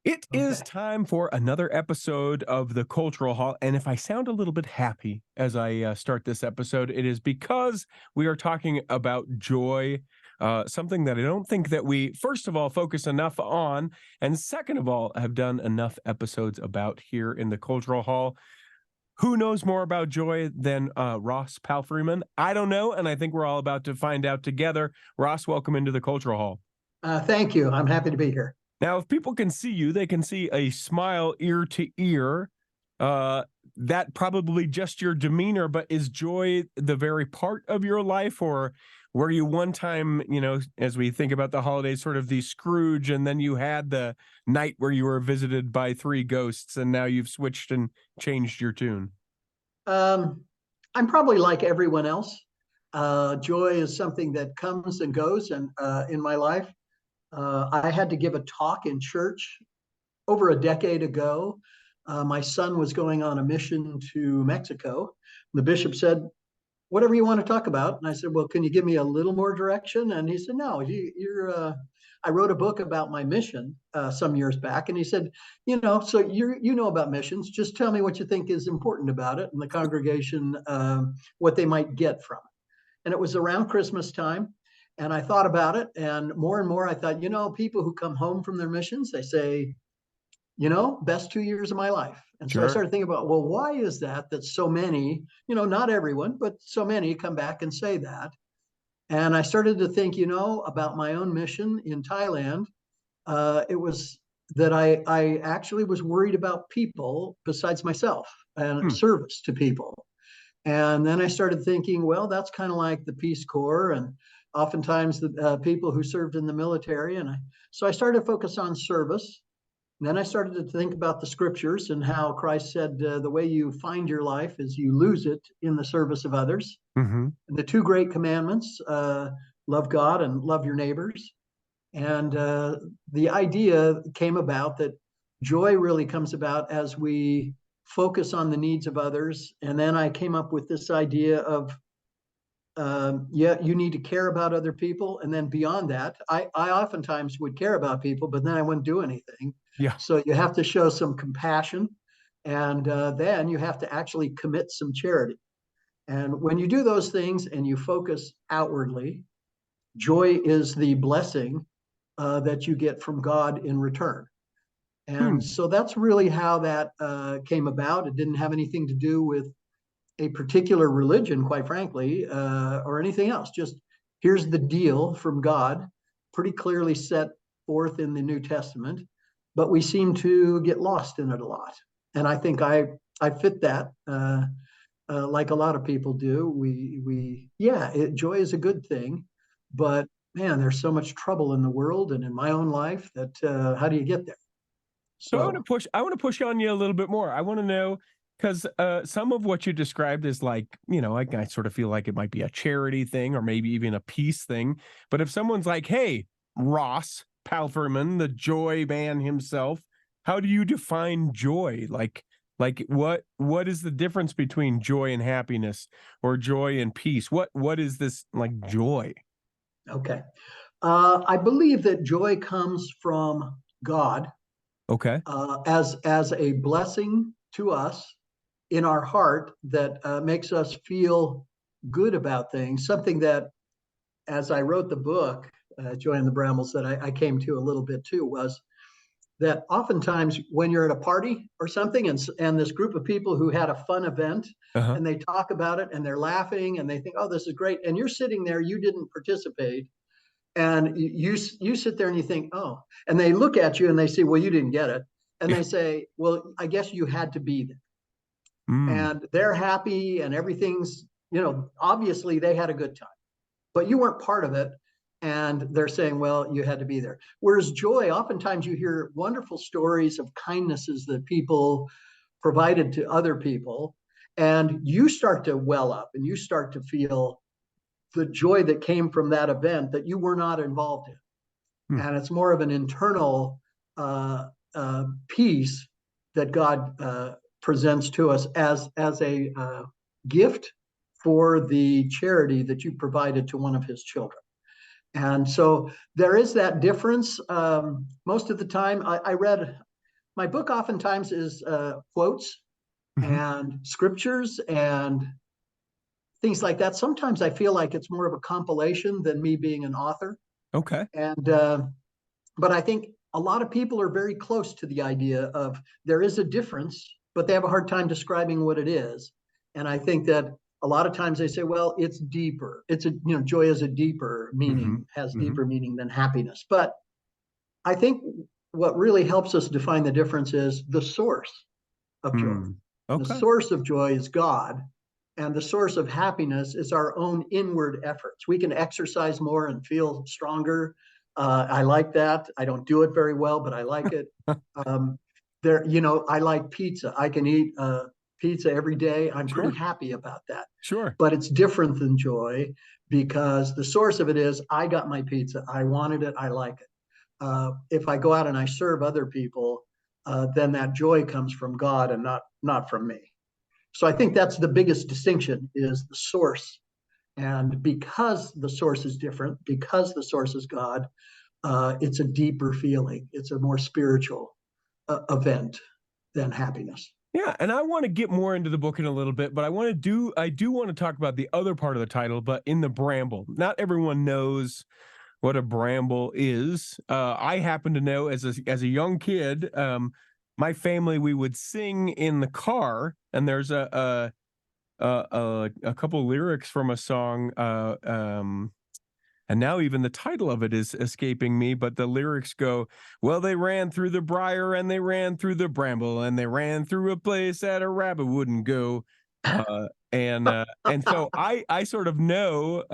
It is Okay. time for another episode of the Cultural Hall. And if I sound a little bit happy as I start this episode, it is because we are talking about joy, something that I don't think that we, first of all, focus enough on, and second of all, have done enough episodes about here in the Cultural Hall. Who knows more about joy than Ross Palfreyman? I don't know, and I think we're all about to find out together. Ross, welcome into the Cultural Hall. Thank you. I'm happy to be here. Now, if people can see you, they can see a smile ear to ear. Uh, that probably just your demeanor, but is joy the very part of your life, or were you one time, as we think about the holidays, sort of the Scrooge, and then you had the night where you were visited by three ghosts, and now you've switched and changed your tune? Um, I'm probably like everyone else. Joy is something that comes and goes, and in my life, I had to give a talk in church over a decade ago. My son was going on a mission to Mexico. The bishop said, "Whatever you want to talk about." And I said, "Well, can you give me a little more direction?" And he said, "No, you're." I wrote a book about my mission some years back, and he said, so you know about missions. Just tell me what you think is important about it, and the congregation what they might get from it." And it was around Christmas time, and I thought about it, and more I thought, people who come home from their missions, they say, best 2 years of my life. And so I Sure. started thinking about, well, why is that so many, not everyone, but so many come back and say that. And I started to think, about my own mission in Thailand. It was that I actually was worried about people besides myself and Hmm. service to people. And then I started thinking, well, that's kind of like the Peace Corps and oftentimes the people who served in the military. So I started to focus on service. And then I started to think about the scriptures and how Christ said the way you find your life is you lose it in the service of others. Hmm. And the two great commandments, love God and love your neighbors. And the idea came about that joy really comes about as we focus on the needs of others. And then I came up with this idea of, yeah, you need to care about other people. And then beyond that, I oftentimes would care about people, but then I wouldn't do anything. Yeah. So you have to show some compassion. And then you have to actually commit some charity. And when you do those things and you focus outwardly, joy is the blessing that you get from God in return. And Hmm. so that's really how that came about. It didn't have anything to do with a particular religion, quite frankly, or anything else. Just here's the deal from God, pretty clearly set forth in the New Testament, but we seem to get lost in it a lot. And I think I fit that. Like a lot of people do. Joy is a good thing, but man, there's so much trouble in the world and in my own life that how do you get there? So I want to So push. I want to push on you a little bit more. I want to know because some of what you described is like, I sort of feel like it might be a charity thing or maybe even a peace thing. But if someone's like, "Hey, Ross Palferman, the joy man himself, how do you define joy? Like what is the difference between joy and happiness or joy and peace? What is this like joy?" okay, I believe that joy comes from God Okay. as a blessing to us in our heart that makes us feel good about things. Something that, as I wrote the book, Joy and the Brambles, that I came to a little bit too, was that oftentimes when you're at a party or something and this group of people who had a fun event Uh huh. and they talk about it and they're laughing and they think, oh, this is great. And you're sitting there, you didn't participate. And you sit there and you think, oh, and they look at you and they say, well, you didn't get it. And Yeah. they say, well, I guess you had to be there. Mm. And they're happy and everything's, obviously they had a good time, but you weren't part of it. And they're saying, well, you had to be there. Whereas joy, oftentimes you hear wonderful stories of kindnesses that people provided to other people. And you start to well up and you start to feel the joy that came from that event that you were not involved in. Mm. And it's more of an internal peace that God presents to us as a gift for the charity that you provided to one of his children. And so there is that difference. Most of the time, I read my book oftentimes is quotes Hmm. and scriptures and things like that. Sometimes I feel like it's more of a compilation than me being an author. Okay. And but I think a lot of people are very close to the idea of there is a difference, but they have a hard time describing what it is. And I think that a lot of times they say, well, it's deeper. It's a, joy is a deeper Hmm. meaning, has Hmm. deeper meaning than happiness. But I think what really helps us define the difference is the source of joy. Hmm. And the Okay. source of joy is God. And the source of happiness is our own inward efforts. We can exercise more and feel stronger. I like that. I don't do it very well, but I like it. Um, I like pizza. I can eat pizza every day. I'm pretty Sure. happy about that. Sure. But it's different than joy because the source of it is I got my pizza. I wanted it. I like it. If I go out and I serve other people, then that joy comes from God and not from me. So I think that's the biggest distinction is the source. And because the source is different, because the source is God, it's a deeper feeling. It's a more spiritual event than happiness. Yeah, and I want to get more into the book in a little bit, but I do want to talk about the other part of the title, but in the bramble. Not everyone knows what a bramble is. I happen to know as a young kid, my family we would sing in the car, and there's a couple lyrics from a song. And now even the title of it is escaping me, but the lyrics go, well, they ran through the briar and they ran through the bramble and they ran through a place that a rabbit wouldn't go. And so I sort of know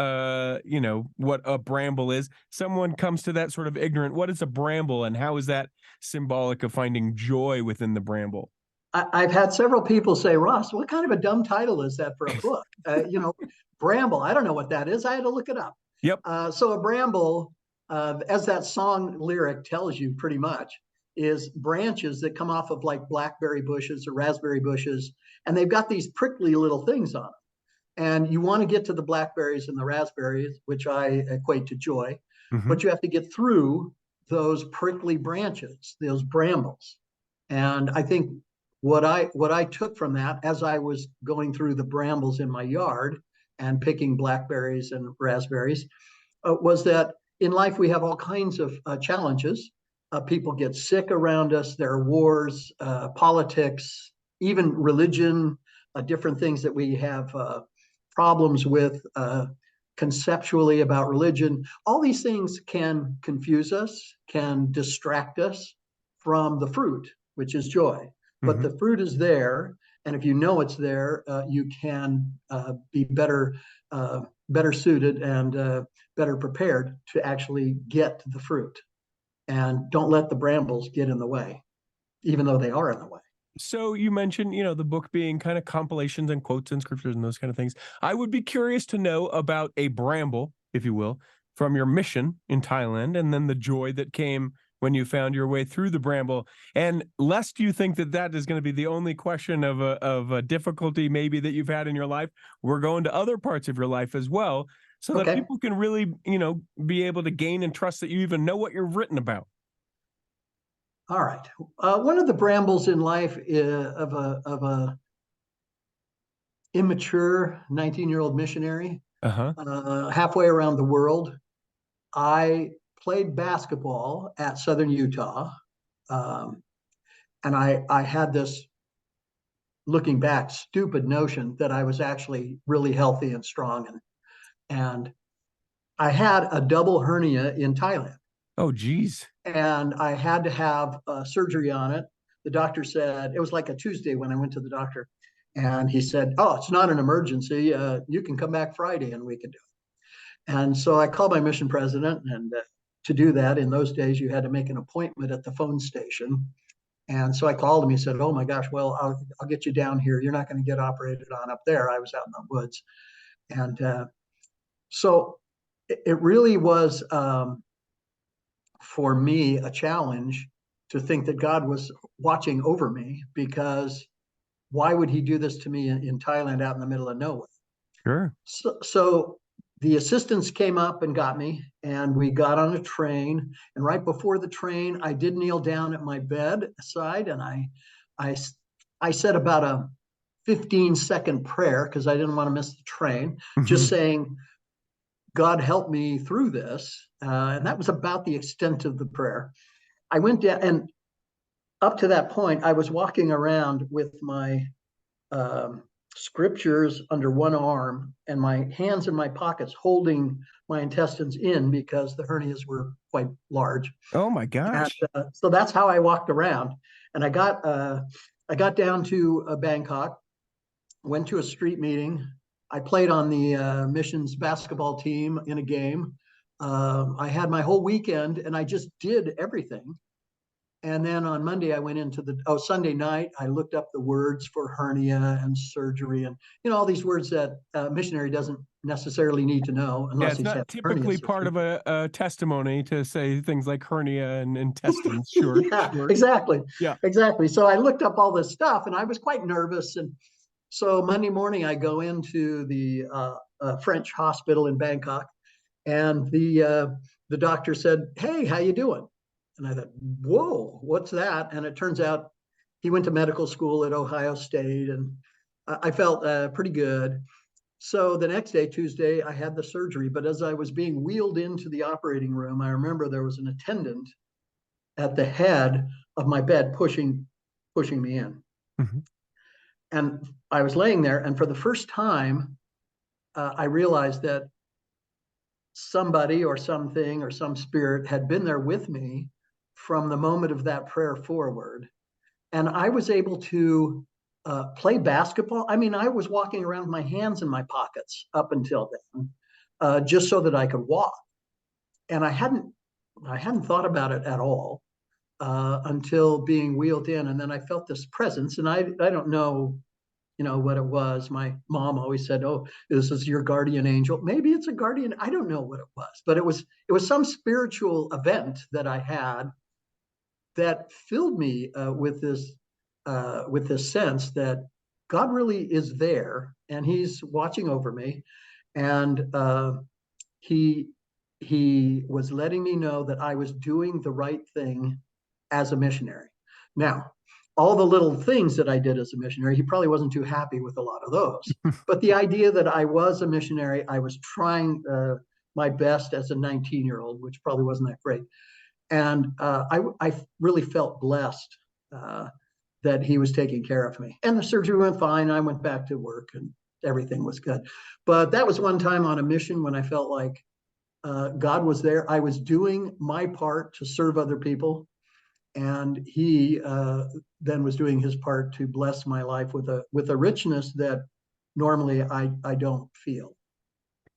what a bramble is. Someone comes to that sort of ignorant. What is a bramble and how is that symbolic of finding joy within the bramble? I've had several people say, Ross, what kind of a dumb title is that for a book? Bramble. I don't know what that is. I had to look it up. Yep. So a bramble, as that song lyric tells you pretty much, is branches that come off of like blackberry bushes or raspberry bushes, and they've got these prickly little things on them. And you want to get to the blackberries and the raspberries, which I equate to joy, Hmm. but you have to get through those prickly branches, those brambles. And I think what I took from that as I was going through the brambles in my yard and picking blackberries and raspberries was that in life we have all kinds of challenges. People get sick around us. There are wars, politics, even religion, different things that we have problems with conceptually about religion. All these things can confuse us, can distract us from the fruit, which is joy. But Hmm. the fruit is there, and if you know it's there, you can be better suited and better prepared to actually get the fruit. And don't let the brambles get in the way, even though they are in the way. So you mentioned, the book being kind of compilations and quotes and scriptures and those kind of things. I would be curious to know about a bramble, if you will, from your mission in Thailand, and then the joy that came when you found your way through the bramble. And lest you think that that is going to be the only question of a difficulty maybe that you've had in your life, we're going to other parts of your life as well, so that Okay. people can really, be able to gain and trust that you even know what you're written about. All right. One of the brambles in life of a immature 19-year-old missionary Uh huh. halfway around the world. I played basketball at Southern Utah, um, and I had this, looking back, stupid notion that I was actually really healthy and strong, and I had a double hernia in Thailand, Oh, geez. and I had to have surgery on it. The doctor said it was like a Tuesday when I went to the doctor, and he said, "Oh, it's not an emergency. You can come back Friday, and we can do it." And so I called my mission president, and to do that in those days, you had to make an appointment at the phone station. And so I called him. He said, "Oh my gosh, well, I'll get you down here. You're not going to get operated on up there." I was out in the woods, and so it really was for me a challenge to think that God was watching over me, because why would he do this to me in Thailand out in the middle of nowhere? Sure. So the assistants came up and got me, and we got on a train. And right before the train, I did kneel down at my bedside, and I, I said about a 15-second prayer because I didn't want to miss the train, just Mhm. saying, God help me through this. And that was about the extent of the prayer. I went down, and up to that point, I was walking around with my um, scriptures under one arm and my hands in my pockets holding my intestines in because the hernias were quite large. Oh my And gosh. so that's how I walked around. And I got down to Bangkok, went to a street meeting. I played on the missions basketball team in a game. I had my whole weekend and I just did everything. And then on Monday, I went into Sunday night, I looked up the words for hernia and surgery and, all these words that a missionary doesn't necessarily need to know Yeah, unless it's he's not had hernia typically part surgery. of a testimony to say things like hernia and intestines. Sure, Yeah, sure. exactly. Yeah. Exactly. So I looked up all this stuff and I was quite nervous. And so Monday morning, I go into the French hospital in Bangkok, and the doctor said, "Hey, how you doing?" And I thought, "Whoa, what's that?" And it turns out he went to medical school at Ohio State, and I felt pretty good. So the next day, Tuesday, I had the surgery. But as I was being wheeled into the operating room, I remember there was an attendant at the head of my bed pushing me in. Mhm. And I was laying there, and for the first time, I realized that somebody or something or some spirit had been there with me from the moment of that prayer forward. And I was able to play basketball. I mean, I was walking around with my hands in my pockets up until then, just so that I could walk. And I hadn't thought about it at all until being wheeled in. And then I felt this presence, and I don't know, what it was. My mom always said, "Oh, this is your guardian angel." Maybe it's a guardian. I don't know what it was, but it was some spiritual event that I had that filled me with this sense that God really is there and He's watching over me, and He He was letting me know that I was doing the right thing as a missionary. Now, all the little things that I did as a missionary, he probably wasn't too happy with a lot of those. But the idea that I was a missionary, I was trying my best as a 19-year-old, which probably wasn't that great. And I really felt blessed that he was taking care of me. And the surgery went fine. I went back to work and everything was good. But that was one time on a mission when I felt like God was there. I was doing my part to serve other people, and He then was doing His part to bless my life with a richness that normally I don't feel.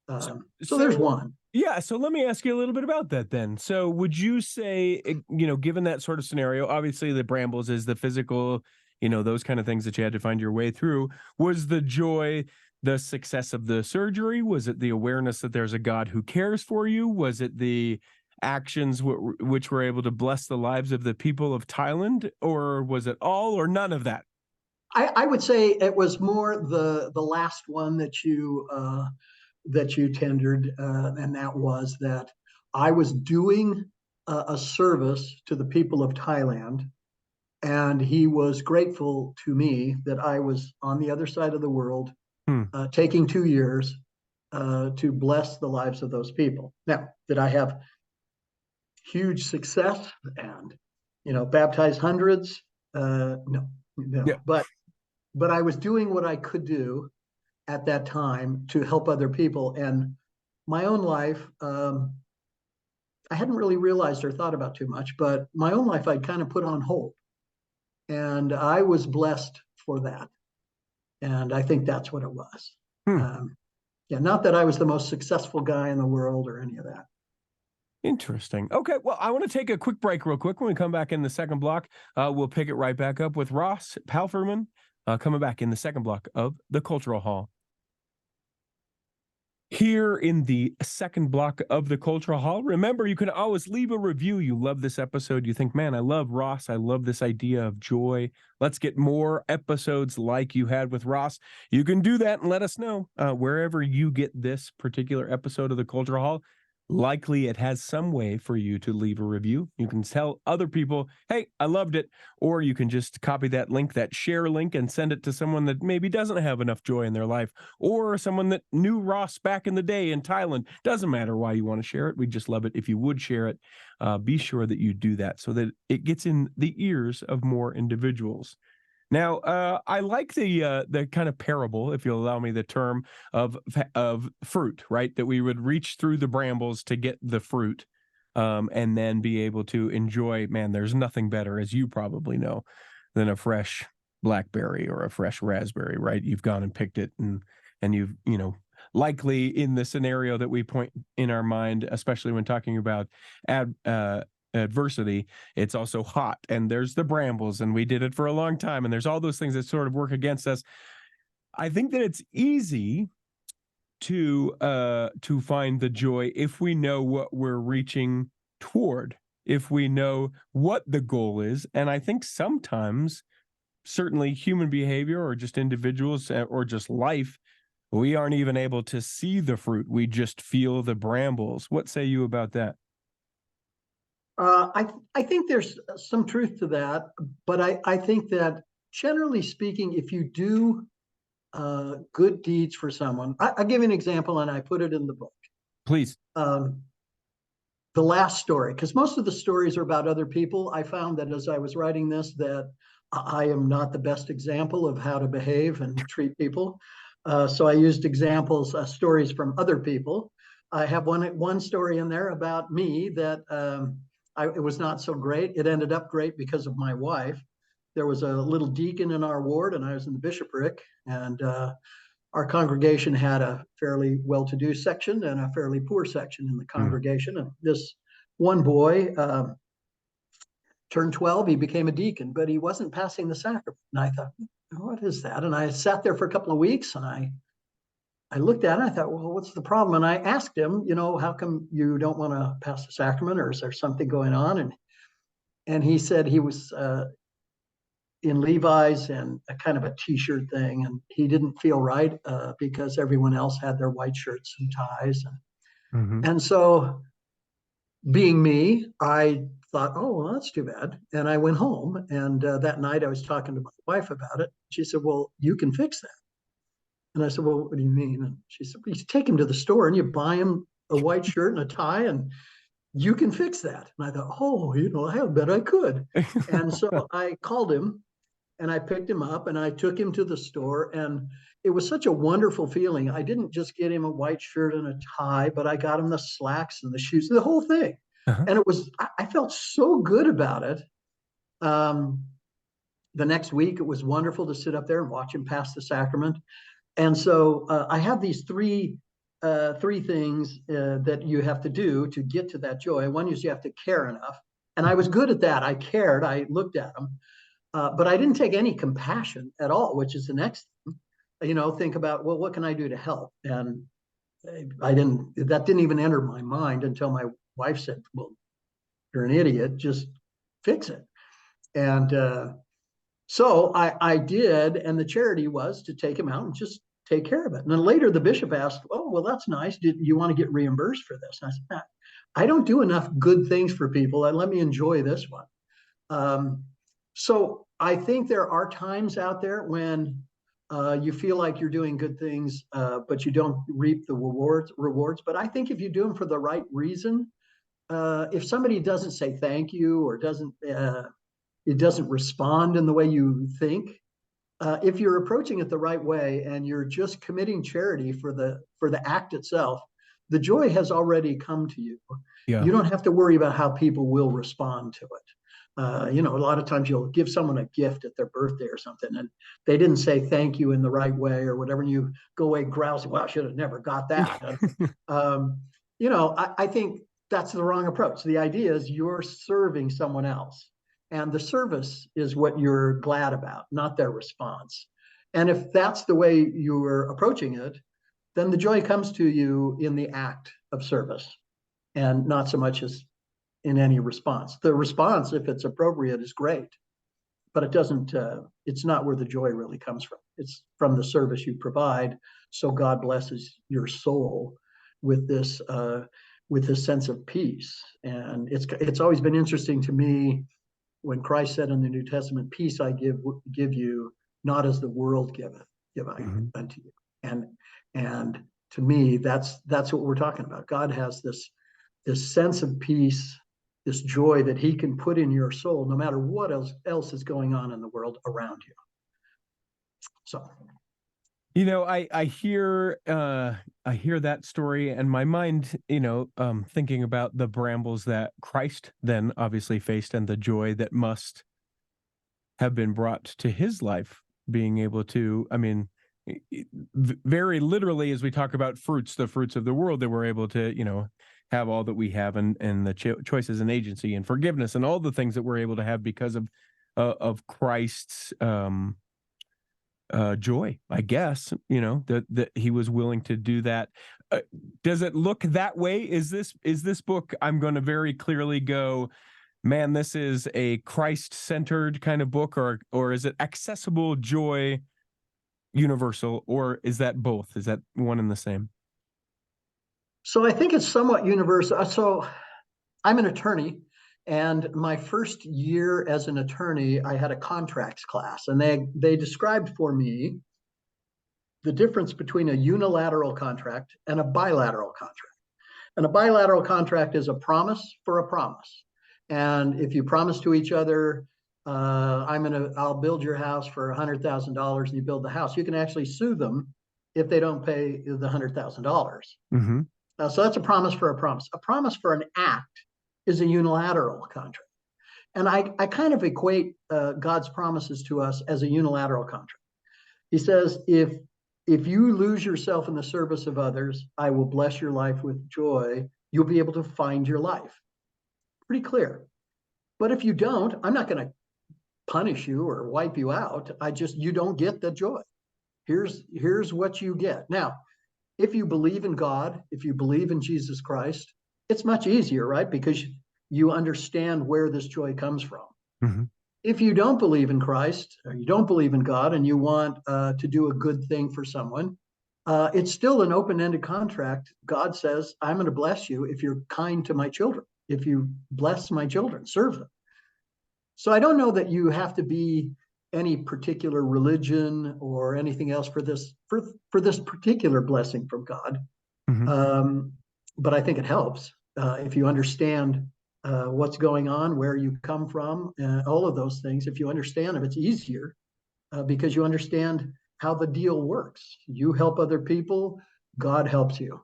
So, So there's so one. yeah, so let me ask you a little bit about that then. So would you say, given that sort of scenario, obviously the Brambles is the physical, those kind of things that you had to find your way through. Was the joy the success of the surgery? Was it the awareness that there's a God who cares for you? Was it the actions which were able to bless the lives of the people of Thailand? Or was it all or none of that? I would say it was more the last one that you tendered, and that was that I was doing a service to the people of Thailand, and he was grateful to me that I was on the other side of the world, Hmm. taking 2 years to bless the lives of those people. Now, did I have huge success and baptize hundreds? No, Yeah. no, but I was doing what I could do at that time to help other people. And my own life, I hadn't really realized or thought about too much, but my own life I'd kind of put on hold. And I was blessed for that. And I think that's what it was. Hmm. Um, yeah, not that I was the most successful guy in the world or any of that. Interesting. Okay. Well, I want to take a quick break real quick. When we come back in the second block, we'll pick it right back up with Ross Palfreyman coming back in the second block of the Cultural Hall. here in the second block of the Cultural Hall. Remember, you can always leave a review. You love this episode. You think, man, I love Ross. I love this idea of joy. Let's get more episodes like you had with Ross. You can do that and let us know wherever you get this particular episode of the Cultural Hall. Likely it has some way for you to leave a review. You can tell other people, hey, I loved it. Or you can just copy that link, that share link, and send it to someone that maybe doesn't have enough joy in their life, or someone that knew Ross back in the day in Thailand. Doesn't matter why you want to share it. We just love it if you would share it. Be sure that you do that so that it gets in the ears of more individuals. Now, I like the kind of parable, if you'll allow me the term, of fruit, right? That we would reach through the brambles to get the fruit, and then be able to enjoy. Man, there's nothing better, as you probably know, than a fresh blackberry or a fresh raspberry, right? You've gone and picked it, and you've likely in the scenario that we point in our mind, especially when talking about adversity, it's also hot, and there's the brambles, and we did it for a long time, and there's all those things that sort of work against us. I think that it's easy to find the joy if we know what we're reaching toward, if we know what the goal is. And I think sometimes, certainly human behavior or just individuals or just life, we aren't even able to see the fruit. We just feel the brambles. What say you about that? I think there's some truth to that, but I think that generally speaking, if you do good deeds for someone, I'll give you an example, and I put it in the book. Please. The last story, because most of the stories are about other people. I found that as I was writing this, that I am not the best example of how to behave and treat people. So I used examples, stories from other people. I have one story in there about me that it was not so great. It ended up great because of my wife. There was a little deacon in our ward, and I was in the bishopric, and our congregation had a fairly well-to-do section and a fairly poor section in the congregation. And this one boy turned 12, he became a deacon, but he wasn't passing the sacrament. And I thought, what is that? And I sat there for a couple of weeks, and I looked at it, and I thought, well, what's the problem? And I asked him, how come you don't want to pass the sacrament, or is there something going on? And he said he was in Levi's and a kind of a t-shirt thing, and he didn't feel right because everyone else had their white shirts and ties. And so, being me, I thought, oh, well, that's too bad. And I went home, and that night I was talking to my wife about it. She said, well, you can fix that. And I said, well, what do you mean? And she said, well, you take him to the store and you buy him a white shirt and a tie, and you can fix that. And I thought, oh, I bet I could. And so I called him, and I picked him up, and I took him to the store, and it was such a wonderful feeling. I didn't just get him a white shirt and a tie, but I got him the slacks and the shoes, the whole thing. And I felt so good about it. The next week, it was wonderful to sit up there and watch him pass the sacrament. And so I have these three things that you have to do to get to that joy. One is you have to care enough. And I was good at that. I cared. I looked at them. But I didn't take any compassion at all, which is the next thing. Think about, well, what can I do to help? And that didn't even enter my mind until my wife said, well, you're an idiot, just fix it. And so I did, and the charity was to take him out and just take care of it. And then later the bishop asked, oh, well, that's nice. Did you want to get reimbursed for this? And I said, I don't do enough good things for people. Let me enjoy this one. So I think there are times out there when you feel like you're doing good things, but you don't reap the rewards. But I think if you do them for the right reason, if somebody doesn't say thank you, or it doesn't respond in the way you think, if you're approaching it the right way and you're just committing charity for the act itself, the joy has already come to you. Yeah. You don't have to worry about how people will respond to it. A lot of times you'll give someone a gift at their birthday or something, and they didn't say thank you in the right way or whatever, and you go away grousing, well, I should have never got that. I think that's the wrong approach. The idea is you're serving someone else, and the service is what you're glad about, not their response. And if that's the way you're approaching it, then the joy comes to you in the act of service and not so much as in any response. The response, if it's appropriate, is great, but it doesn't, it's not where the joy really comes from. It's from the service you provide. So God blesses your soul with this sense of peace. And it's always been interesting to me when Christ said in the New Testament, peace I give you, not as the world giveth, give I Mm-hmm. unto you. And to me, that's what we're talking about. God has this sense of peace, this joy that he can put in your soul, no matter what else is going on in the world around you. So, I hear that story, and my mind, thinking about the brambles that Christ then obviously faced and the joy that must have been brought to his life, being able to, very literally, as we talk about fruits, the fruits of the world, that we're able to, have all that we have, and the choices and agency and forgiveness and all the things that we're able to have because of Christ's joy, I guess, that he was willing to do that. Does it look that way? Is this book, I'm going to very clearly go, man, this is a Christ-centered kind of book, or is it accessible joy, universal, or is that both? Is that one and the same? so I think it's somewhat universal. So I'm an attorney, and my first year as an attorney, I had a contracts class, and they described for me the difference between a unilateral contract and a bilateral contract. And a bilateral contract is a promise for a promise. And if you promise to each other, I'll build your house for $100,000, and you build the house, you can actually sue them if they don't pay the $100,000. Mm-hmm. So that's a promise for a promise. A promise for an act is a unilateral contract. And I kind of equate God's promises to us as a unilateral contract. He says, if you lose yourself in the service of others, I will bless your life with joy. You'll be able to find your life. Pretty clear. But if you don't, I'm not going to punish you or wipe you out. You don't get the joy. Here's what you get. Now, if you believe in God, if you believe in Jesus Christ, it's much easier, right? Because you understand where this joy comes from. Mm-hmm. If you don't believe in Christ, or you don't believe in God, and you want to do a good thing for someone, it's still an open-ended contract. God says, I'm going to bless you if you're kind to my children, if you bless my children, serve them. So I don't know that you have to be any particular religion or anything else for this particular blessing from God. Mm-hmm. But I think it helps if you understand what's going on, where you come from, all of those things. If you understand them, it's easier because you understand how the deal works. You help other people, God helps you.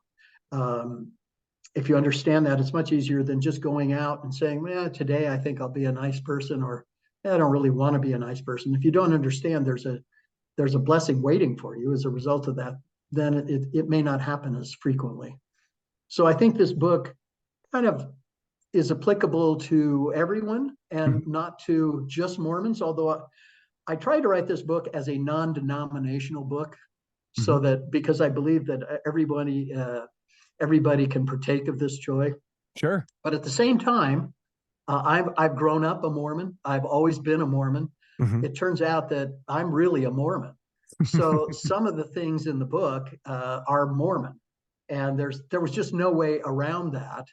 If you understand that, it's much easier than just going out and saying, well, today I think I'll be a nice person, or I don't really want to be a nice person. If you don't understand there's a blessing waiting for you as a result of that, then it may not happen as frequently. So I think this book kind of is applicable to everyone and not to just Mormons, although I tried to write this book as a non-denominational book, Mm-hmm. so that because I believe that everybody can partake of this joy. Sure. But at the same time, I've grown up a Mormon. I've always been a Mormon. Mm-hmm. It turns out that I'm really a Mormon. So some of the things in the book are Mormon, and there was just no way around that.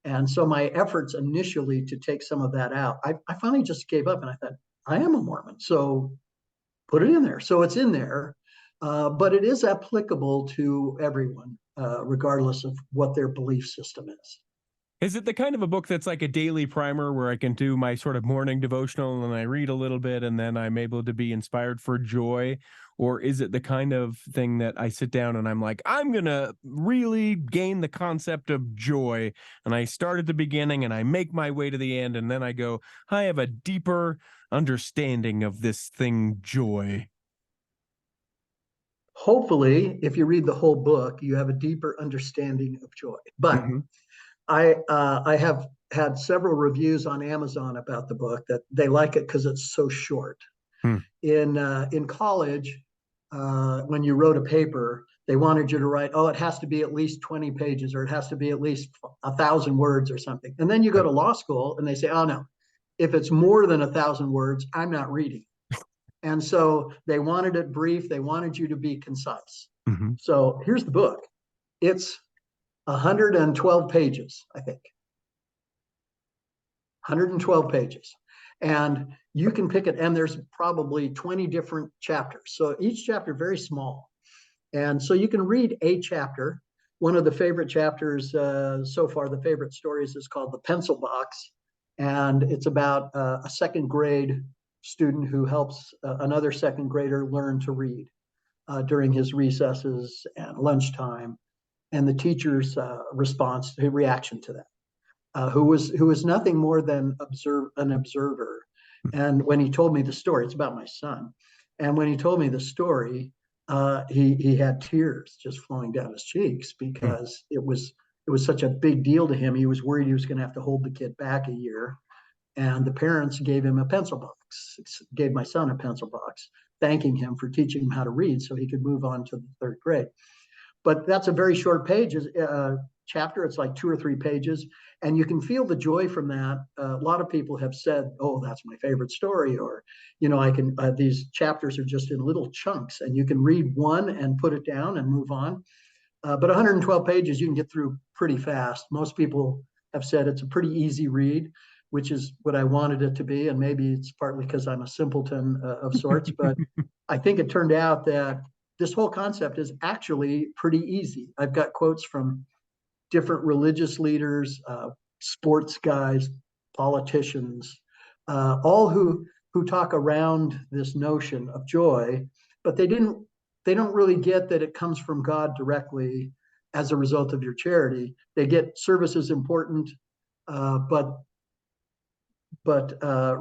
And so my efforts initially to take some of that out, I finally just gave up, and I thought, I am a Mormon, so put it in there. So it's in there, but it is applicable to everyone, regardless of what their belief system is. Is it the kind of a book that's like a daily primer where I can do my sort of morning devotional and I read a little bit and then I'm able to be inspired for joy? Or is it the kind of thing that I sit down and I'm like, I'm going to really gain the concept of joy. And I start at the beginning and I make my way to the end. And then I go, I have a deeper understanding of this thing, joy. Hopefully, if you read the whole book, you have a deeper understanding of joy. But Mm-hmm. I have had several reviews on Amazon about the book that they like it because it's so short. Hmm. In college, when you wrote a paper, They wanted you to write, oh, it has to be at least 20 pages, or it has to be at least 1,000 words or something. And then you go to law school and they say, oh, no, if it's more than 1,000 words, I'm not reading. And so they wanted it brief. They wanted you to be concise. Mm-hmm. So here's the book. It's 112 pages, I think. 112 pages. And you can pick it, and there's probably 20 different chapters. So each chapter very small. And so you can read a chapter. One of the favorite chapters so far, the favorite stories, is called The Pencil Box. And it's about a second grade student who helps another second grader learn to read during his recesses and lunchtime, and the teacher's reaction to that. Who was nothing more than an observer. And when he told me the story, it's about my son. And when he told me the story, he had tears just flowing down his cheeks because it was such a big deal to him. He was worried he was going to have to hold the kid back a year. And the parents gave him a pencil box, gave my son a pencil box, thanking him for teaching him how to read so he could move on to the third grade. But that's a very short chapter. It's like 2 or 3 pages. And you can feel the joy from that. A lot of people have said, oh, that's my favorite story. Or, these chapters are just in little chunks, and you can read one and put it down and move on. But 112 pages, you can get through pretty fast. Most people have said it's a pretty easy read, which is what I wanted it to be. And maybe it's partly because I'm a simpleton of sorts, but I think it turned out that this whole concept is actually pretty easy. I've got quotes from different religious leaders, sports guys, politicians, all who talk around this notion of joy, but they don't really get that it comes from God directly as a result of your charity. They get service is important, but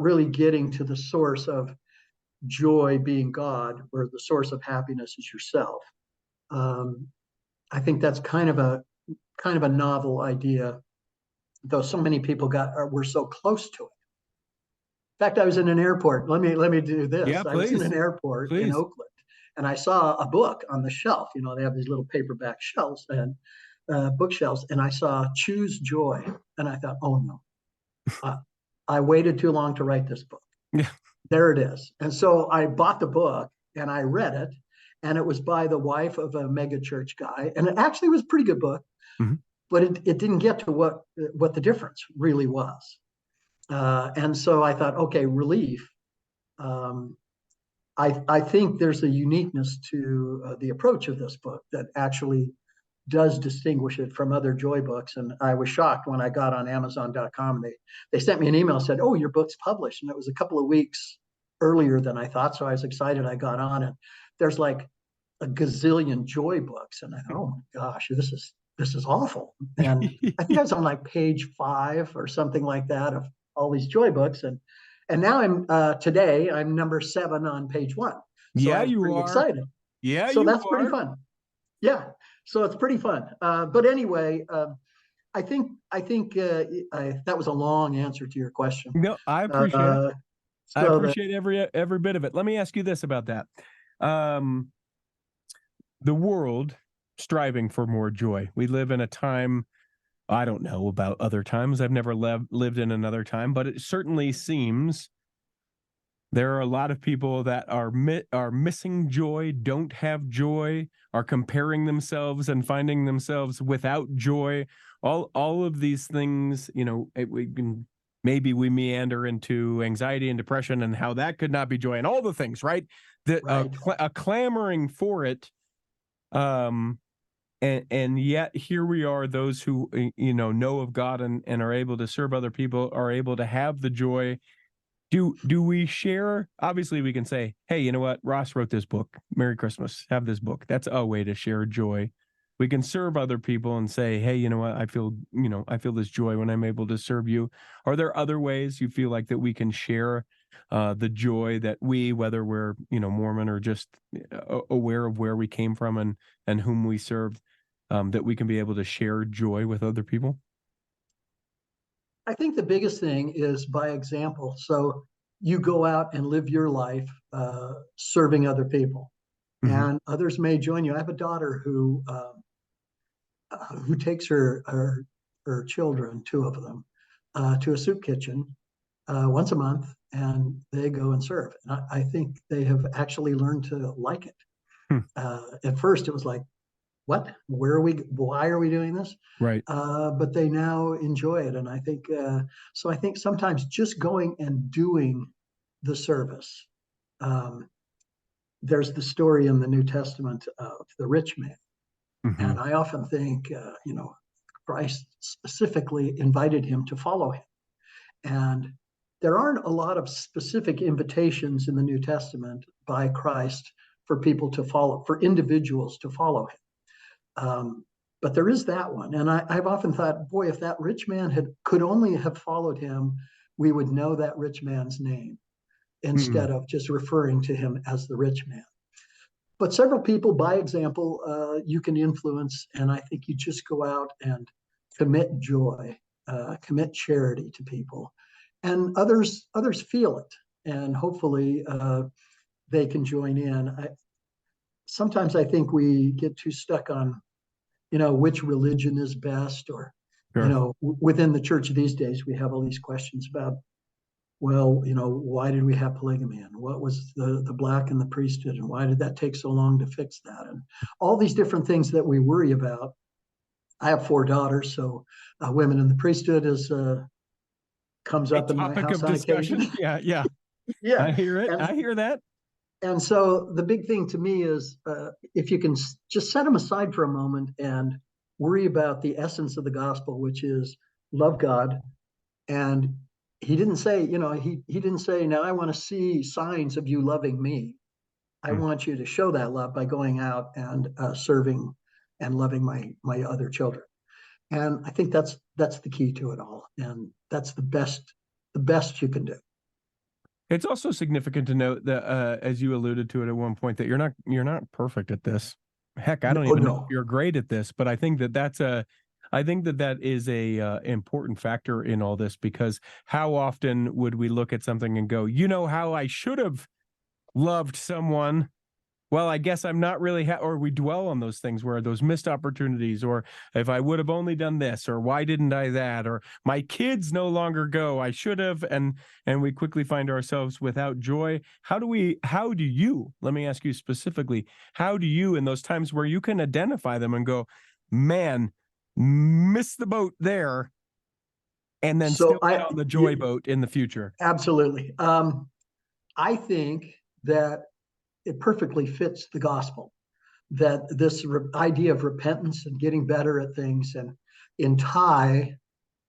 really getting to the source of joy being God, or the source of happiness is yourself. I think that's kind of a novel idea, though so many people were so close to it. In fact, I was in an airport. Let me do this. Yeah, I was in please. an airport in Please. Oakland, and I saw a book on the shelf. They have these little paperback shelves and bookshelves, and I saw Choose Joy, and I thought, oh no, I waited too long to write this book. Yeah. There it is. And so I bought the book and I read it, and it was by the wife of a mega church guy, and it actually was a pretty good book. Mm-hmm. But it didn't get to what the difference really was. And so I thought, okay, relief. I think there's a uniqueness to the approach of this book that actually does distinguish it from other joy books. And I was shocked when I got on Amazon.com. They sent me an email and said, oh, your book's published. And it was a couple of weeks earlier than I thought. So I was excited. I got on it. There's like a gazillion joy books. And I thought, oh my gosh, this is awful. And I think I was on like page 5 or something like that of all these joy books. And now today I'm number 7 on page 1. So yeah, I'm pretty excited. Yeah, so that's pretty fun. Yeah. So it's pretty fun. But anyway, I think that was a long answer to your question. No, I appreciate it. I appreciate every bit of it. Let me ask you this about that. The world striving for more joy. We live in a time, I don't know about other times. I've never lived in another time, but it certainly seems there are a lot of people that are missing joy, don't have joy, are comparing themselves and finding themselves without joy. All of these things, maybe we meander into anxiety and depression and how that could not be joy and all the things, right? A clamoring for it. And yet here we are, those who, know of God and are able to serve other people, are able to have the joy. Do we share? Obviously we can say, hey, you know what? Ross wrote this book. Merry Christmas. Have this book. That's a way to share joy. We can serve other people and say, hey, you know what? I feel this joy when I'm able to serve you. Are there other ways you feel like that we can share the joy that whether we're, Mormon or just aware of where we came from and whom we served, that we can be able to share joy with other people? I think the biggest thing is by example. So you go out and live your life serving other people. Hmm. and others may join you. I have a daughter who takes her children, two of them, to a soup kitchen once a month, and they go and serve. And I think they have actually learned to like it. Hmm. At first, it was like, what? Where are we? Why are we doing this? Right. But they now enjoy it, and I think so. I think sometimes just going and doing the service. Um, there's the story in the New Testament of the rich man, Hmm. and I often think, Christ specifically invited him to follow him, and there aren't a lot of specific invitations in the New Testament by Christ for people to follow, for individuals to follow him. But there is that one. And I've often thought, boy, if that rich man could only have followed him, we would know that rich man's name Hmm. instead of just referring to him as the rich man. But several people, by example, you can influence. And I think you just go out and commit joy, commit charity to people. And others feel it. And hopefully they can join in. Sometimes I think we get too stuck on which religion is best, or Sure. within the church these days we have all these questions about, well, why did we have polygamy, and what was the black in the priesthood, and why did that take so long to fix that, and all these different things that we worry about. I have four daughters, so women in the priesthood is comes A up in my topic house of on occasion. discussion. Yeah. Yeah. Yeah. I hear it. and I hear that. and so the big thing to me is, if you can just set them aside for a moment and worry about the essence of the gospel, which is love God. And he didn't say, he didn't say, now I want to see signs of you loving me. I Mm. want you to show that love by going out and serving and loving my other children. And I think that's the key to it all. And that's the best you can do. It's also significant to note that, as you alluded to it at one point, that you're not perfect at this. Heck, I don't Oh even know if no. you're great at this, but I think that is a important factor in all this, because how often would we look at something and go, how I should have loved someone? Well, I guess I'm not really, or we dwell on those things, where those missed opportunities, or if I would have only done this, or why didn't I that, or my kids no longer go, I should have, and we quickly find ourselves without joy. How do you, let me ask you specifically, how do you, in those times where you can identify them and go, man, miss the boat there, and then So still get on the joy boat in the future? absolutely. I think that it perfectly fits the gospel, that this idea of repentance and getting better at things. And in Thai,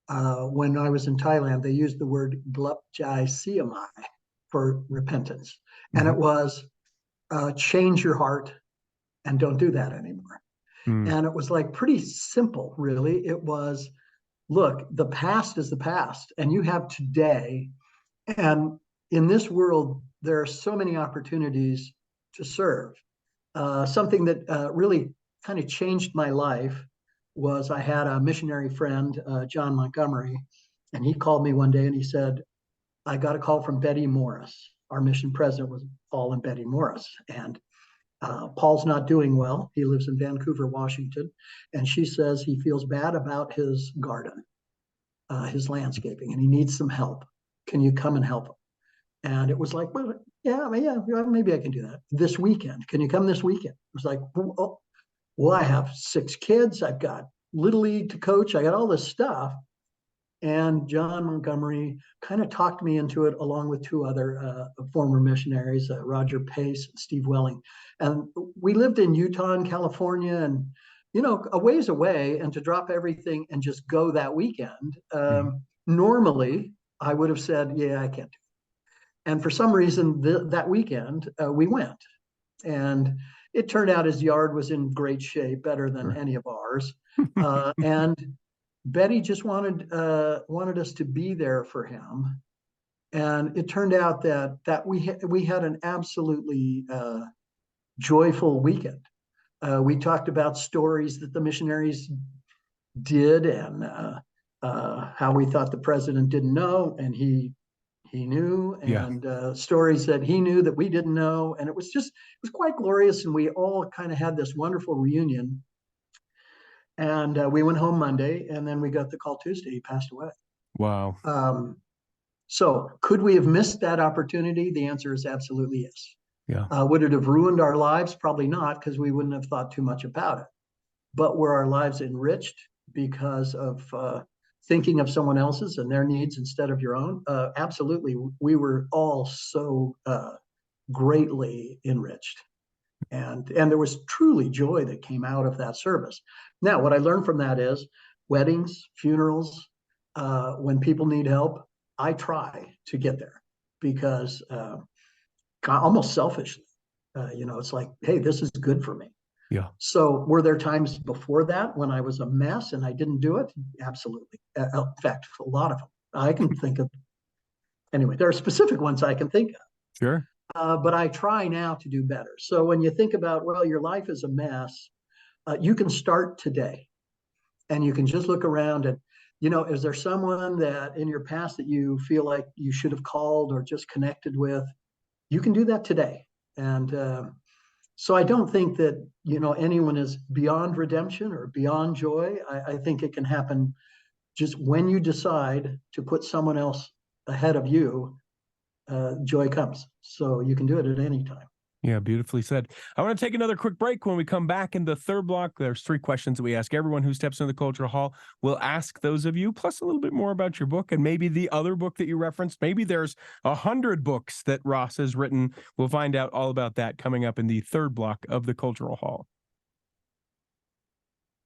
when I was in Thailand, they used the word glup jai siamai for repentance. And it Mhm. was change your heart and don't do that anymore. Mm. And it was like pretty simple, really. It was, look, the past is the past, and you have today. And in this world, there are so many opportunities to serve. Something that really kind of changed my life was, I had a missionary friend, John Montgomery, and he called me one day and he said, I got a call from Betty Morris. Our mission president was Paul and Betty Morris. And Paul's not doing well. He lives in Vancouver, Washington. And she says he feels bad about his garden, his landscaping, and he needs some help. Can you come and help him? And it was like, well, yeah, I mean, yeah, maybe I can do that this weekend. Can you come this weekend? It was like, well, I have 6 kids. I've got Little League to coach. I got all this stuff. And John Montgomery kind of talked me into it, along with two other former missionaries, Roger Pace and Steve Welling. And we lived in Utah and California, and a ways away. And to drop everything and just go that weekend, Mhm. normally I would have said, yeah, I can't do it. And for some reason, that weekend we went, and it turned out his yard was in great shape, better than Sure. any of ours. And Betty just wanted us to be there for him, and it turned out that we had an absolutely joyful weekend. We talked about stories that the missionaries did, and how we thought the president didn't know, and he he knew, Yeah. and stories that he knew that we didn't know. And it was quite glorious. And we all kind of had this wonderful reunion. And we went home Monday, and then we got the call Tuesday. He passed away. Wow. Um, so could we have missed that opportunity? The answer is absolutely yes. Yeah. Would it have ruined our lives? Probably not, because we wouldn't have thought too much about it. But were our lives enriched because of thinking of someone else's and their needs instead of your own? Absolutely. We were all so greatly enriched. And there was truly joy that came out of that service. Now, what I learned from that is weddings, funerals, when people need help, I try to get there because almost selfishly, it's like, hey, this is good for me. Yeah. So were there times before that when I was a mess and I didn't do it? Absolutely. In fact, a lot of them. I can think of, anyway, there are specific ones I can think of. Sure. But I try now to do better. So when you think about, well, your life is a mess, you can start today and you can just look around and, is there someone that in your past that you feel like you should have called or just connected with? You can do that today. And so I don't think that, anyone is beyond redemption or beyond joy. I think it can happen just when you decide to put someone else ahead of you, joy comes. So you can do it at any time. Yeah, beautifully said. I want to take another quick break. When we come back in the third block, there's 3 questions that we ask everyone who steps into the cultural hall. We'll ask those of you, plus a little bit more about your book and maybe the other book that you referenced. Maybe there's 100 books that Ross has written. We'll find out all about that coming up in the third block of the cultural hall.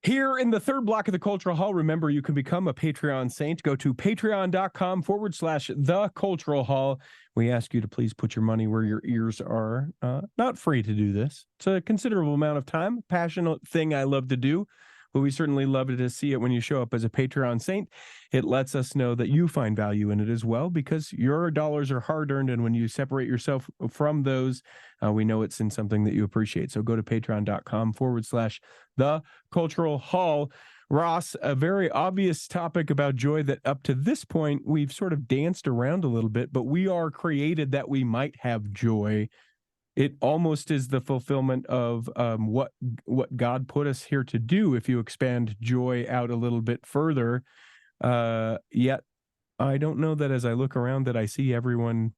Here in the third block of the Cultural Hall, remember you can become a Patreon saint. Go to patreon.com/the Cultural Hall. We ask you to please put your money where your ears are. Not free to do this. It's a considerable amount of time, passionate thing I love to do. But we certainly love to see it when you show up as a Patreon saint. It lets us know that you find value in it as well, because your dollars are hard-earned, and when you separate yourself from those, we know it's in something that you appreciate. So go to patreon.com/the Cultural Hall. Ross, a very obvious topic about joy that up to this point we've sort of danced around a little bit, but we are created that we might have joy. It almost is the fulfillment of what God put us here to do, if you expand joy out a little bit further. Yet I don't know that as I look around that I see everyone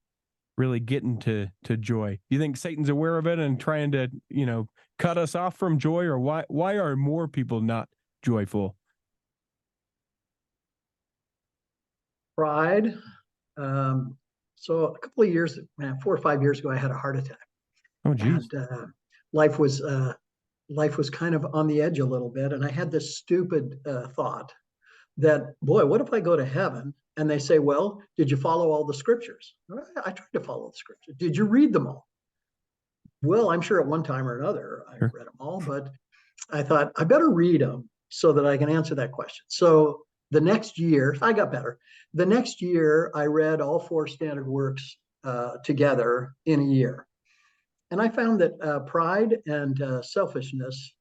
really getting to joy. You think Satan's aware of it and trying to, cut us off from joy, or why are more people not joyful? Pride. So a couple of years, 4 or 5 years ago, I had a heart attack. Oh, geez. And life was kind of on the edge a little bit. And I had this stupid thought that, boy, what if I go to heaven and they say, well, did you follow all the scriptures? I tried to follow the scriptures. Did you read them all? Well, I'm sure at one time or another I Sure. read them all, but I thought I better read them so that I can answer that question. So the next year, I got better. The next year, I read all 4 standard works together in a year. And I found that pride and selfishness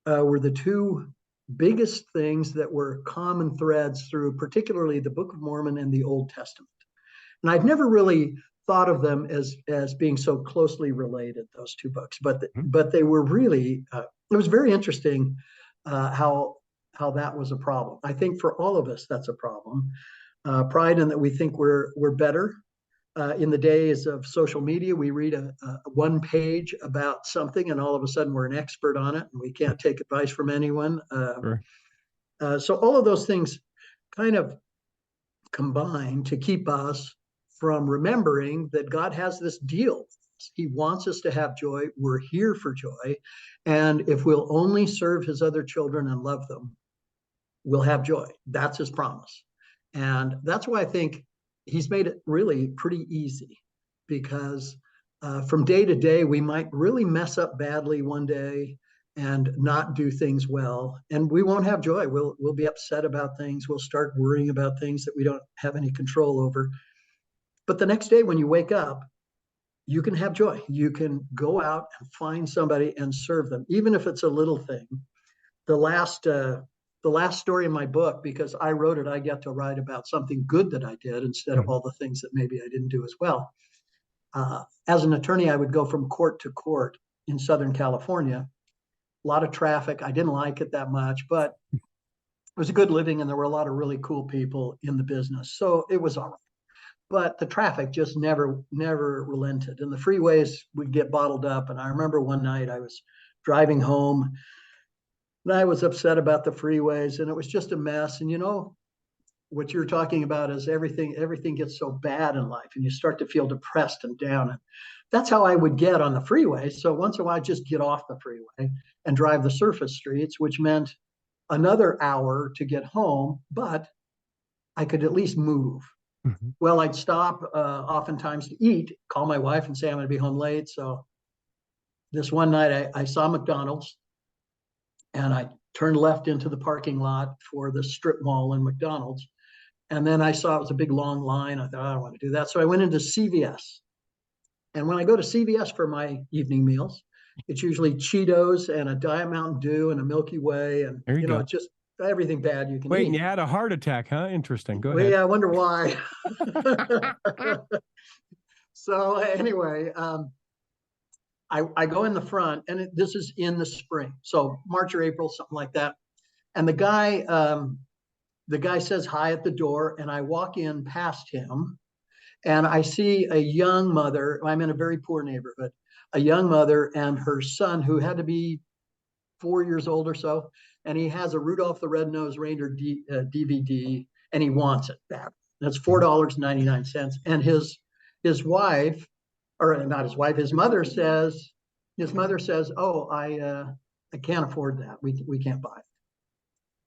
were the 2 biggest things that were common threads through particularly the Book of Mormon and the Old Testament. And I've never really thought of them as being so closely related, those 2 books, but they were really, it was very interesting how that was a problem. I think for all of us, that's a problem. Pride in that we think we're better. In the days of social media, we read a 1 page about something and all of a sudden we're an expert on it and we can't take advice from anyone. Sure. So all of those things kind of combine to keep us from remembering that God has this deal. He wants us to have joy. We're here for joy. And if we'll only serve his other children and love them, we'll have joy. That's his promise. And that's why I think he's made it really pretty easy, because from day to day, we might really mess up badly one day and not do things well, and we won't have joy. We'll be upset about things. We'll start worrying about things that we don't have any control over. But the next day when you wake up, you can have joy. You can go out and find somebody and serve them, even if it's a little thing. The last the last story in my book, because I wrote it, I get to write about something good that I did instead of Mhm. all the things that maybe I didn't do as well. As an attorney, I would go from court to court in Southern California. A lot of traffic. I didn't like it that much, but it was a good living and there were a lot of really cool people in the business. So it was all right. But the traffic just never relented. And the freeways would get bottled up. And I remember one night I was driving home and I was upset about the freeways and it was just a mess. And what you're talking about is everything gets so bad in life and you start to feel depressed and down. And that's how I would get on the freeway. So once in a while, I'd just get off the freeway and drive the surface streets, which meant another hour to get home, but I could at least move. Mhm. Well, I'd stop oftentimes to eat, call my wife and say I'm going to be home late. So this one night I saw McDonald's and I turned left into the parking lot for the strip mall in McDonald's. And then I saw it was a big long line. I thought, I don't want to do that. So I went into CVS. And when I go to CVS for my evening meals, it's usually Cheetos and a Diet Mountain Dew and a Milky Way. And, There you go. just everything bad you can Wait, and you eat. had a heart attack, huh? Interesting. Go Well, ahead. yeah, I wonder why. So anyway, I go in the front, and this is in the spring, so March or April, something like that. And the guy says hi at the door, and I walk in past him, and I see a young mother. I'm in a very poor neighborhood. A young mother and her son, who had to be 4 years old or so, and he has a Rudolph the Red-Nosed Reindeer DVD, and he wants it bad. That's Mhm. $4.99, and his wife, or not his wife, his mother says, "Oh, I can't afford that. We can't buy it."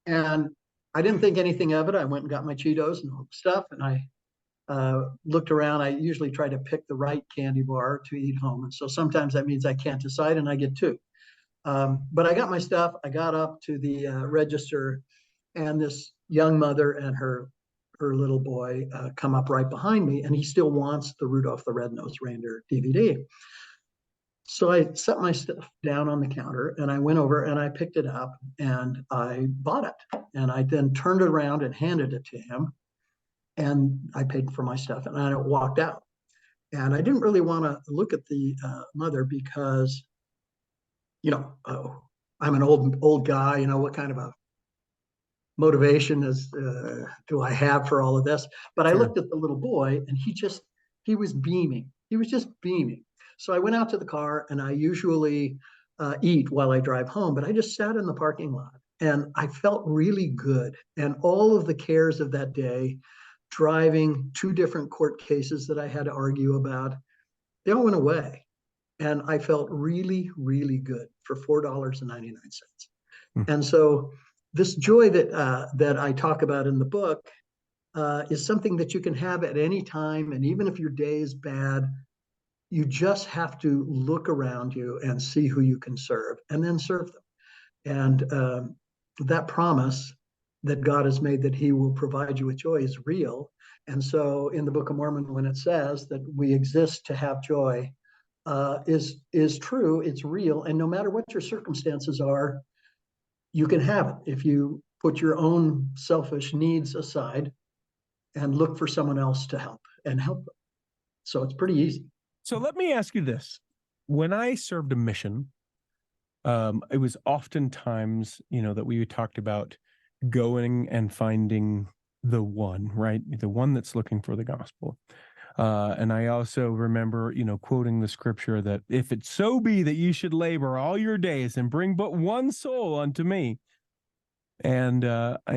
And I didn't think anything of it. I went and got my Cheetos and all the stuff, and I looked around. I usually try to pick the right candy bar to eat home, and so sometimes that means I can't decide, and I get two. But I got my stuff. I got up to the register, and this young mother and her little boy come up right behind me, and he still wants the Rudolph the Red-Nosed Reindeer DVD. So I set my stuff down on the counter and I went over and I picked it up and I bought it. And I then turned it around and handed it to him. And I paid for my stuff and I walked out. And I didn't really want to look at the mother because, oh, I'm an old guy. What kind of a motivation do I have for all of this? But I Sure. looked at the little boy and he was beaming. He was just beaming. So I went out to the car and I usually eat while I drive home, but I just sat in the parking lot and I felt really good. And all of the cares of that day, driving two different court cases that I had to argue about, they all went away. And I felt really, really good for $4.99. Mm. And so this joy that I talk about in the book is something that you can have at any time, and even if your day is bad, you just have to look around you and see who you can serve, and then serve them. And that promise that God has made that He will provide you with joy is real. And so, in the Book of Mormon, when it says that we exist to have joy, is true. It's real, and no matter what your circumstances are, you can have it if you put your own selfish needs aside and look for someone else to help and help them. So it's pretty easy. So let me ask you this. When I served a mission, it was oftentimes, that we talked about going and finding the one, right? The one that's looking for the gospel. And I also remember, quoting the scripture that if it so be that you should labor all your days and bring but one soul unto me. And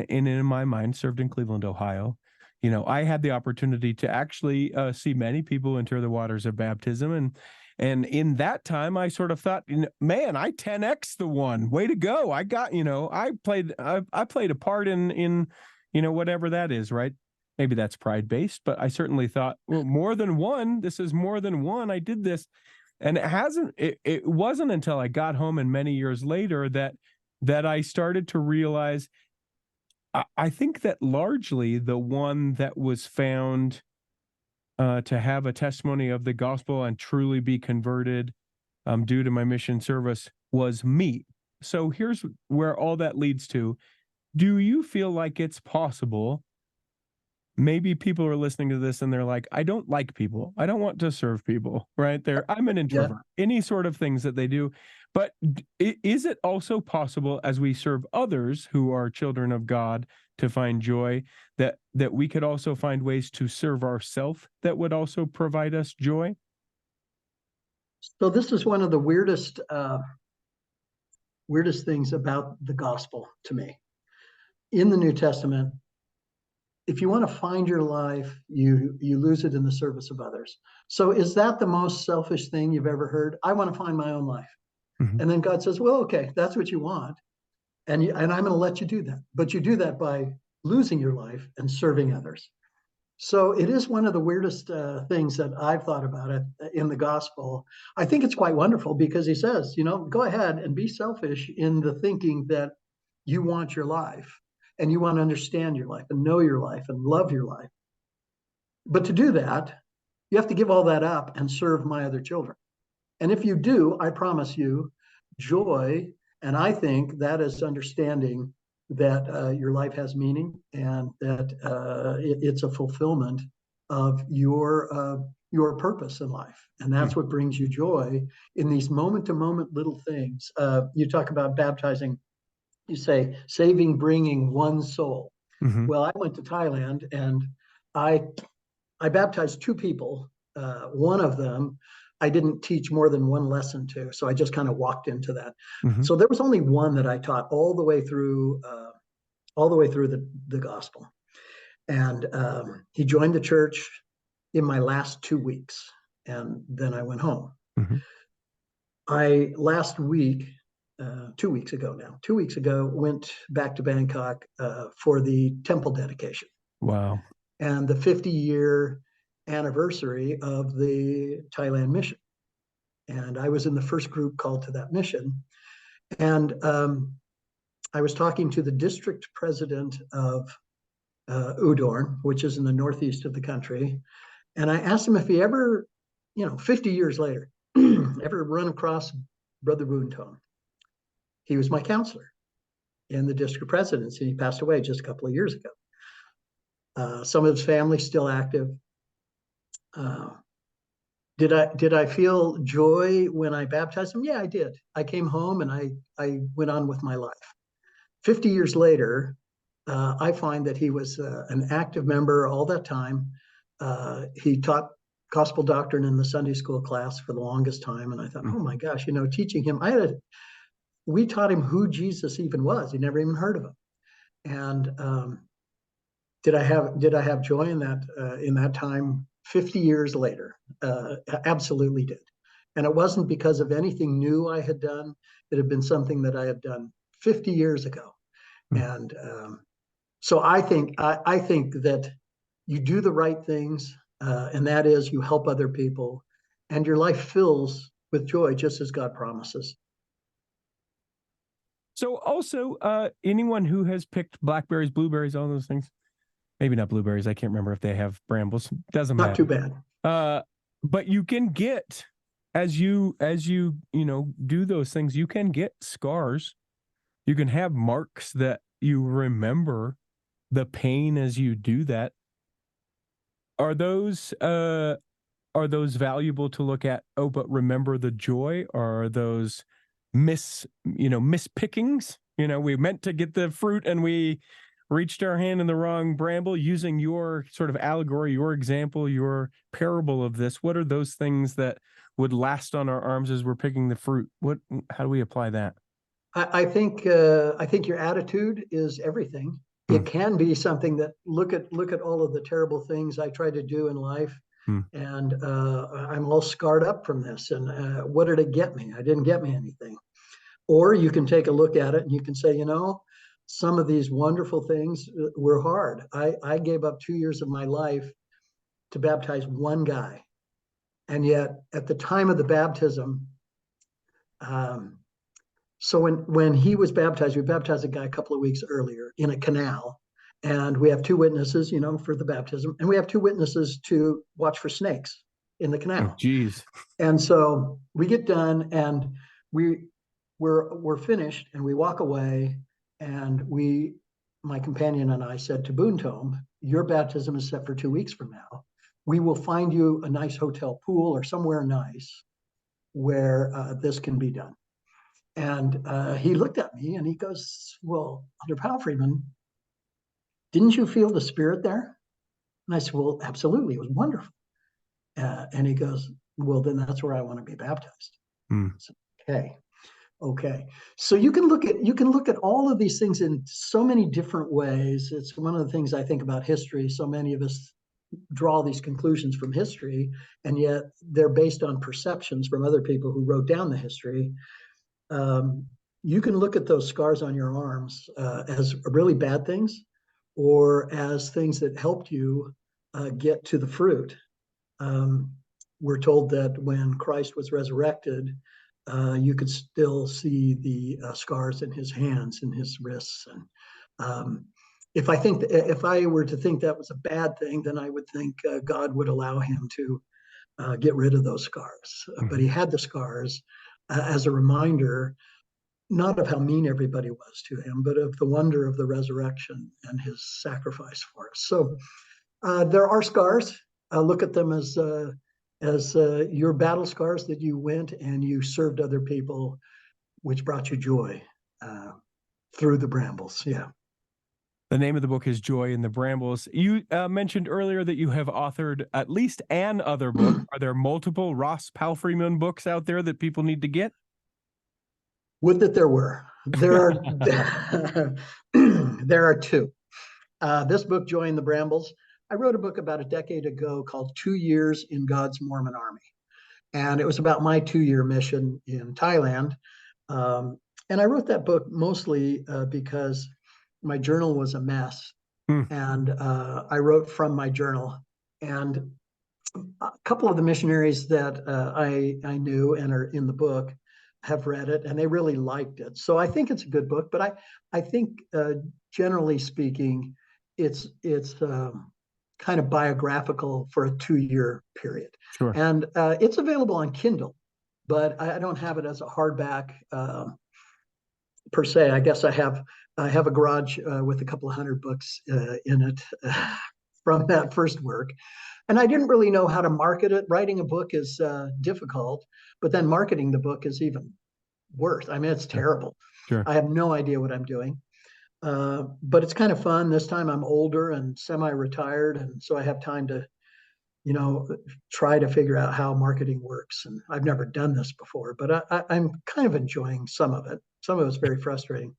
in my mind, served in Cleveland, Ohio. I had the opportunity to actually see many people enter the waters of baptism, and in that time, I sort of thought, man, I 10x the one. Way to go! I got, I played a part in whatever that is, right? Maybe that's pride based, but I certainly thought, well, more than one. This is more than one. I did this, and it wasn't until I got home and many years later that I started to realize, I think that largely the one that was found to have a testimony of the gospel and truly be converted due to my mission service was me. So here's where all that leads to. Do you feel like it's possible? Maybe people are listening to this and they're like, I don't like people. I don't want to serve people, right? I'm an Yeah. introvert, any sort of things that they do. But is it also possible as we serve others who are children of God to find joy that we could also find ways to serve ourselves that would also provide us joy? So this is one of the weirdest things about the gospel to me. In the New Testament, if you want to find your life, you lose it in the service of others. So is that the most selfish thing you've ever heard? I want to find my own life. Mhm. And then God says, well, okay, that's what you want. And I'm going to let you do that. But you do that by losing your life and serving others. So it is one of the weirdest things that I've thought about it in the gospel. I think it's quite wonderful because he says, go ahead and be selfish in the thinking that you want your life and you want to understand your life and know your life and love your life. But to do that, you have to give all that up and serve my other children. And if you do, I promise you joy. And I think that is understanding that your life has meaning and that it's a fulfillment of your purpose in life. And that's what brings you joy in these moment to moment little things. You talk about baptizing, you say saving, bringing one soul. Mhm. Well, I went to Thailand and I I baptized two people. One of them I didn't teach more than one lesson to, so I just kind of walked into that. Mhm. So there was only one that I taught all the way through the gospel, and he joined the church in my last 2 weeks, and then I went home. Mhm. I last week, 2 weeks ago now, 2 weeks ago, went back to Bangkok for the temple dedication Wow. and the 50-year anniversary of the Thailand mission. And I was in the first group called to that mission. And I was talking to the district president of Udorn, which is in the northeast of the country. And I asked him if he ever, 50 years later, ever run across Brother Boonton. He was my counselor in the district presidency. He passed away just a couple of years ago. Some of his family's still active. Uh, did I feel joy when I baptized him? Yeah, I did. I came home and I went on with my life. 50 years later, I find that he was an active member all that time. He taught gospel doctrine in the Sunday school class for the longest time, and I thought, oh Mhm. my gosh, teaching him, we taught him who Jesus even was. He never even heard of him. And did I have joy in that time 50 years later? Absolutely did. And it wasn't because of anything new I had done. It had been something that I had done 50 years ago. Mhm. And so I think that you do the right things, and that is you help other people, and your life fills with joy, just as God promises. So also, anyone who has picked blackberries, blueberries, all those things, maybe not blueberries. I can't remember if they have brambles. Doesn't Not too matter. bad. Uh, but you can get as you do those things, you can get scars. You can have marks that you remember the pain as you do that. Are those valuable to look at? Oh, but remember the joy? Or are those mispickings? We meant to get the fruit and we reached our hand in the wrong bramble. Using your sort of allegory, your example, your parable of this, what are those things that would last on our arms as we're picking the fruit? How do we apply that? I think your attitude is everything. Hmm. It can be something that look at all of the terrible things I try to do in life, Hmm. and I'm all scarred up from this. And what did it get me? I didn't get me anything. Or you can take a look at it and you can say, some of these wonderful things were hard. I gave up 2 years of my life to baptize one guy, and yet at the time of the baptism, um, so when he was baptized, we baptized a guy a couple of weeks earlier in a canal, and we have two witnesses, for the baptism, and we have two witnesses to watch for snakes in the Oh, canal. geez. And so we get done, and we're finished, and we walk away, and we my companion and I said to Boontomb, your baptism is set for 2 weeks from now. We will find you a nice hotel pool or somewhere nice where this can be done. And he looked at me and he goes, well, Under Palfreyman, didn't you feel the Spirit there? And I said, well, absolutely. It was wonderful. And he goes, well, then that's where I want to be baptized. Hmm. I said, okay. So you can look at all of these things in so many different ways. It's one of the things I think about history. So many of us draw these conclusions from history, and yet they're based on perceptions from other people who wrote down the history. You can look at those scars on your arms as really bad things, or as things that helped you get to the fruit. We're told that when Christ was resurrected, you could still see the scars in his hands and his wrists. And if I were to think that was a bad thing, then I would think God would allow him to get rid of those scars. Mm-hmm. But he had the scars as a reminder, not of how mean everybody was to him, but of the wonder of the resurrection and his sacrifice for us. So there are scars. Look at them as your battle scars that you went and you served other people, which brought you joy through the Brambles. Yeah. The name of the book is Joy in the Brambles. You mentioned earlier that you have authored at least an other book. Are there multiple Ross Palfreyman books out there that people need to get? Would that there were. There are there are two. This book, Joy in the Brambles, I wrote a book about a decade ago called 2 Years in God's Mormon Army. And it was about my 2-year mission in Thailand. And I wrote that book mostly because my journal was a mess. And I wrote from my journal. And a couple of the missionaries that I knew and are in the book have read it, and they really liked it. So I think it's a good book. But I think generally speaking, it's kind of biographical for a 2-year period. Sure. And it's available on Kindle, but I don't have it as a hardback per se. I guess I have a garage with a couple of hundred books in it from that first work. And I didn't really know how to market it. Writing a book is difficult, but then marketing the book is even worse. I mean, it's terrible. Sure. I have no idea what I'm doing. But it's kind of fun. This time I'm older and semi-retired, and so I have time to, try to figure out how marketing works. And I've never done this before, but I'm kind of enjoying some of it. Some of it's very frustrating.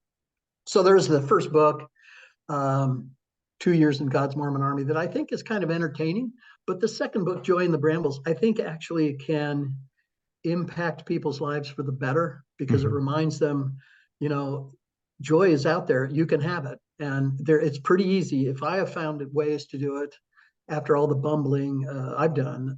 So there's the first book, 2 Years in God's Mormon Army, that I think is kind of entertaining. But the second book, Joy in the Brambles, I think actually can impact people's lives for the better, because it reminds them, joy is out there. You can have it. And it's pretty easy. If I have found ways to do it after all the bumbling I've done,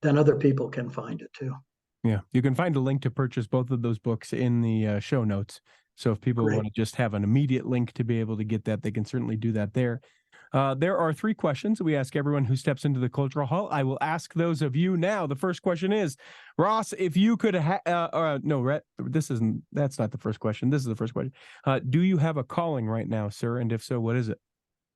then other people can find it too. Yeah. You can find a link to purchase both of those books in the show notes. So if people want to just have an immediate link to be able to get that, they can certainly do that there. There are 3 questions that we ask everyone who steps into the Cultural Hall. I will ask those of you now. The first question is, Ross, if you could no, Rhett, that's not the first question. This is the first question. Do you have a calling right now, sir? And if so, what is it?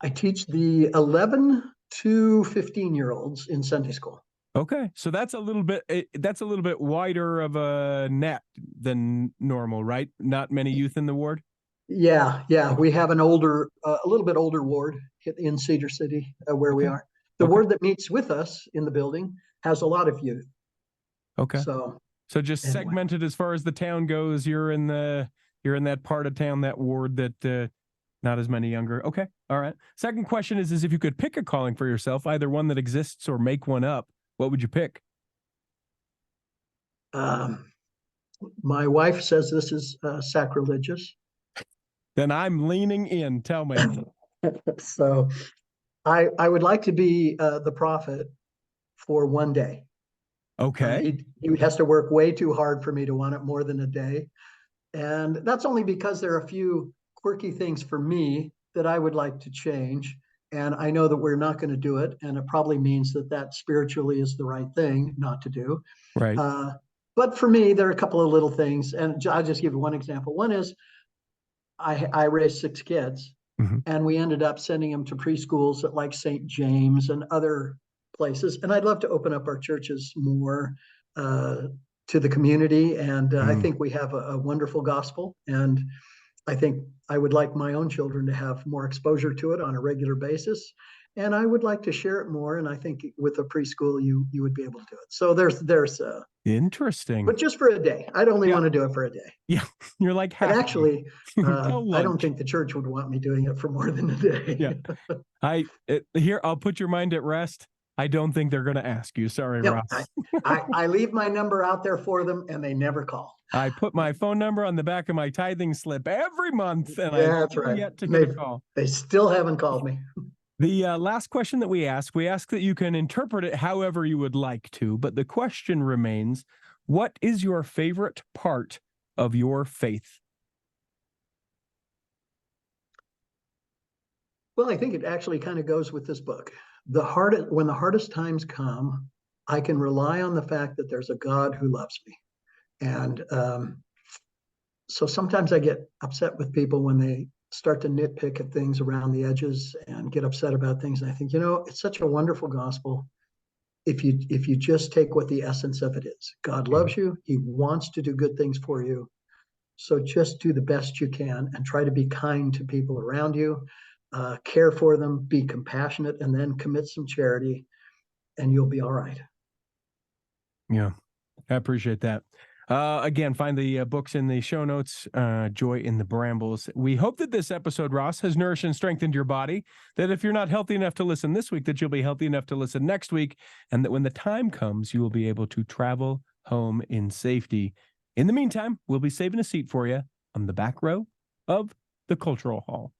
I teach the 11 to 15-year-olds in Sunday school. Okay, so that's a little bit wider of a net than normal, right? Not many youth in the ward. Yeah. We have a little bit older ward in Cedar City where we are. The ward that meets with us in the building has a lot of youth. Okay. So just segmented as far as the town goes. You're in that part of town, that ward that not as many younger. Okay. All right. Second question is if you could pick a calling for yourself, either one that exists or make one up, what would you pick? My wife says this is sacrilegious. Then I'm leaning in. Tell me. So I would like to be the prophet for one day. Okay. He has to work way too hard for me to want it more than a day. And that's only because there are a few quirky things for me that I would like to change. And I know that we're not going to do it. And it probably means that spiritually is the right thing not to do. Right. But for me, there are a couple of little things. And I'll just give you one example. One is I raised 6 kids. Mhm. And we ended up sending them to preschools at like St. James and other places. And I'd love to open up our churches more to the community. And I Mm. think we have a wonderful gospel. And I think I would like my own children to have more exposure to it on a regular basis. And I would like to share it more. And I think with a preschool, you would be able to do it. So Interesting. but just for a day. I'd only Yeah. want to do it for a day. Yeah. You're like And half a day actually, till I don't lunch. think the church would want me doing it for more than a Yeah. day. Here, I'll put your mind at rest. I don't think they're going to ask you. Sorry, No, Ross. I leave my number out there for them and they never call. I put my phone number on the back of my tithing slip every month, and I've Yeah, that's still right. yet to get a They call. they still haven't called me. The last question that we ask that you can interpret it however you would like to, but the question remains, what is your favorite part of your faith? Well, I think it actually kind of goes with this book. When the hardest times come, I can rely on the fact that there's a God who loves me. And so sometimes I get upset with people when they start to nitpick at things around the edges and get upset about things. And I think, it's such a wonderful gospel if you just take what the essence of it is. God Mm. loves you. He wants to do good things for you. So just do the best you can and try to be kind to people around you, care for them, be compassionate, and then commit some charity, and you'll be all right. Yeah, I appreciate that. Again, find the books in the show notes, Joy in the Brambles. We hope that this episode, Ross, has nourished and strengthened your body, that if you're not healthy enough to listen this week, that you'll be healthy enough to listen next week, and that when the time comes, you will be able to travel home in safety. In the meantime, we'll be saving a seat for you on the back row of the Cultural Hall.